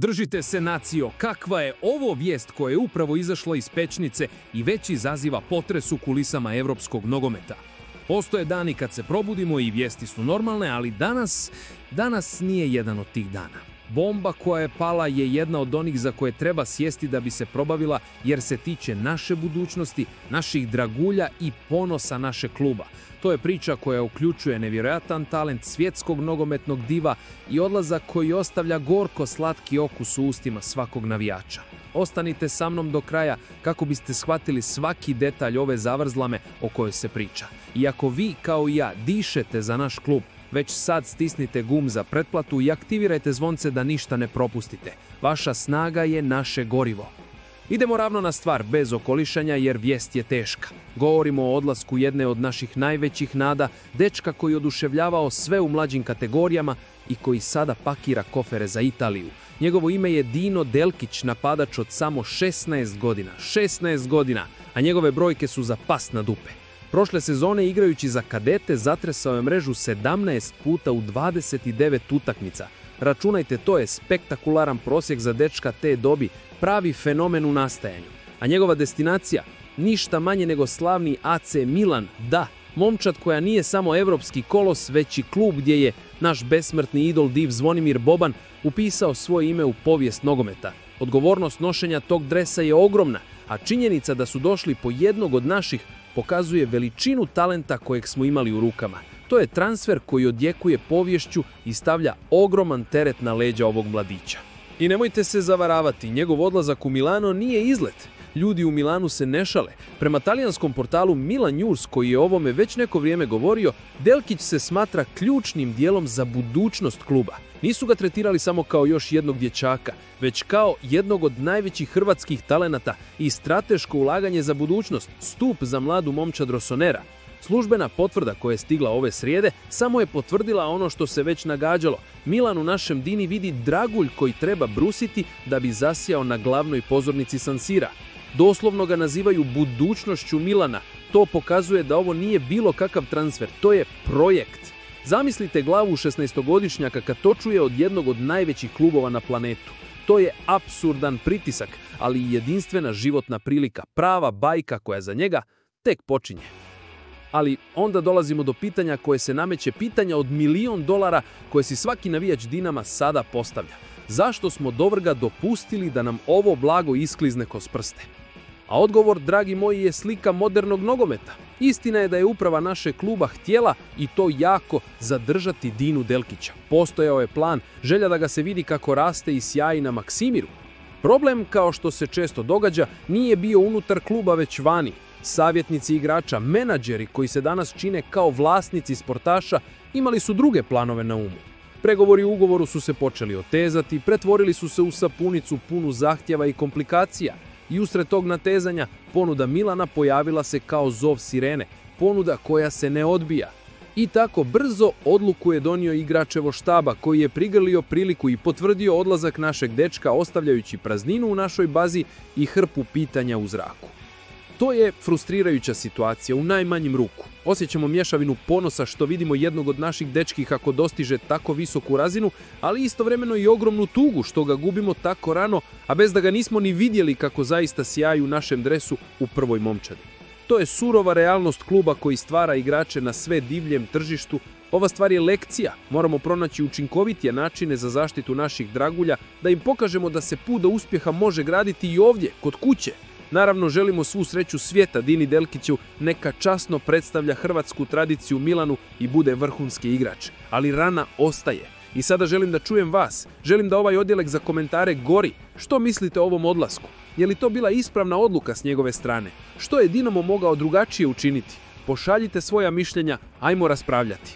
Držite se, nacijo, kakva je ovo vijest koja je upravo izašla iz pećnice i već izaziva potres u kulisama evropskog nogometa. Postoje dani kad se probudimo i vijesti su normalne, ali danas nije jedan od tih dana. Bomba koja je pala je jedna od onih za koje treba sjesti da bi se probavila, jer se tiče naše budućnosti, naših dragulja i ponosa našeg kluba. To je priča koja uključuje nevjerojatan talent svjetskog nogometnog diva i odlazak koji ostavlja gorko slatki okus u ustima svakog navijača. Ostanite sa mnom do kraja kako biste shvatili svaki detalj ove zavrzlame o kojoj se priča. I ako vi, kao i ja, dišete za naš klub, već sad stisnite gum za pretplatu i aktivirajte zvonce da ništa ne propustite. Vaša snaga je naše gorivo. Idemo ravno na stvar, bez okolišanja, jer vijest je teška. Govorimo o odlasku jedne od naših najvećih nada, dečka koji oduševljavao sve u mlađim kategorijama i koji sada pakira kofere za Italiju. Njegovo ime je Dino Delkić, napadač od samo 16 godina. 16 godina, a njegove brojke su za pas na dupe. Prošle sezone, igrajući za kadete, zatresao je mrežu 17 puta u 29 utakmica. Računajte, to je spektakularan prosjek za dečka te dobi, pravi fenomen u nastajanju. A njegova destinacija? Ništa manje nego slavni AC Milan, da, momčad koja nije samo evropski kolos, već i klub gdje je naš besmrtni idol div Zvonimir Boban upisao svoje ime u povijest nogometa. Odgovornost nošenja tog dresa je ogromna, a činjenica da su došli po jednog od naših pokazuje veličinu talenta kojeg smo imali u rukama. To je transfer koji odjekuje poviješću i stavlja ogroman teret na leđa ovog mladića. I nemojte se zavaravati, njegov odlazak u Milano nije izlet. Ljudi u Milanu se ne šale. Prema talijanskom portalu Milan News, koji je o ovome već neko vrijeme govorio, Delkić se smatra ključnim dijelom za budućnost kluba. Nisu ga tretirali samo kao još jednog dječaka, već kao jednog od najvećih hrvatskih talenata i strateško ulaganje za budućnost, stup za mladu momčad Rossonera. Službena potvrda koja je stigla ove srijede samo je potvrdila ono što se već nagađalo. Milan u našem Dini vidi dragulj koji treba brusiti da bi zasjao na glavnoj pozornici San Sira. Doslovno ga nazivaju budućnošću Milana. To pokazuje da ovo nije bilo kakav transfer, to je projekt. Zamislite glavu 16-godišnjaka kad to čuje od jednog od najvećih klubova na planetu. To je apsurdan pritisak, ali i jedinstvena životna prilika, prava bajka koja za njega tek počinje. Ali onda dolazimo do pitanja koje se nameće, pitanja od $1 milion koje si svaki navijač Dinama sada postavlja. Zašto smo Dovrga dopustili da nam ovo blago isklizne kroz prste? A odgovor, dragi moji, je slika modernog nogometa. Istina je da je uprava našeg kluba htjela, i to jako, zadržati Dinu Delkića. Postojao je plan, želja da ga se vidi kako raste i sjaji na Maksimiru. Problem, kao što se često događa, nije bio unutar kluba već vani. Savjetnici igrača, menadžeri koji se danas čine kao vlasnici sportaša, imali su druge planove na umu. Pregovori u ugovoru su se počeli otezati, pretvorili su se u sapunicu punu zahtjeva i komplikacija. I usred tog natezanja ponuda Milana pojavila se kao zov sirene, ponuda koja se ne odbija. I tako brzo odluku je donio igračevo štaba, koji je prigrlio priliku i potvrdio odlazak našeg dečka, ostavljajući prazninu u našoj bazi i hrpu pitanja u zraku. To je frustrirajuća situacija u najmanjim ruku. Osjećamo mješavinu ponosa što vidimo jednog od naših dečkih kako dostiže tako visoku razinu, ali istovremeno i ogromnu tugu što ga gubimo tako rano, a bez da ga nismo ni vidjeli kako zaista sjaji u našem dresu u prvoj momčadi. To je surova realnost kluba koji stvara igrače na sve divljem tržištu. Ova stvar je lekcija. Moramo pronaći učinkovitije načine za zaštitu naših dragulja, da im pokažemo da se put do uspjeha može graditi i ovdje, kod kuće. Naravno, želimo svu sreću svijeta Dini Delkiću, neka časno predstavlja hrvatsku tradiciju u Milanu i bude vrhunski igrač. Ali rana ostaje. I sada želim da čujem vas. Želim da ovaj odjeljak za komentare gori. Što mislite o ovom odlasku? Je li to bila ispravna odluka s njegove strane? Što je Dinamo mogao drugačije učiniti? Pošaljite svoja mišljenja, ajmo raspravljati.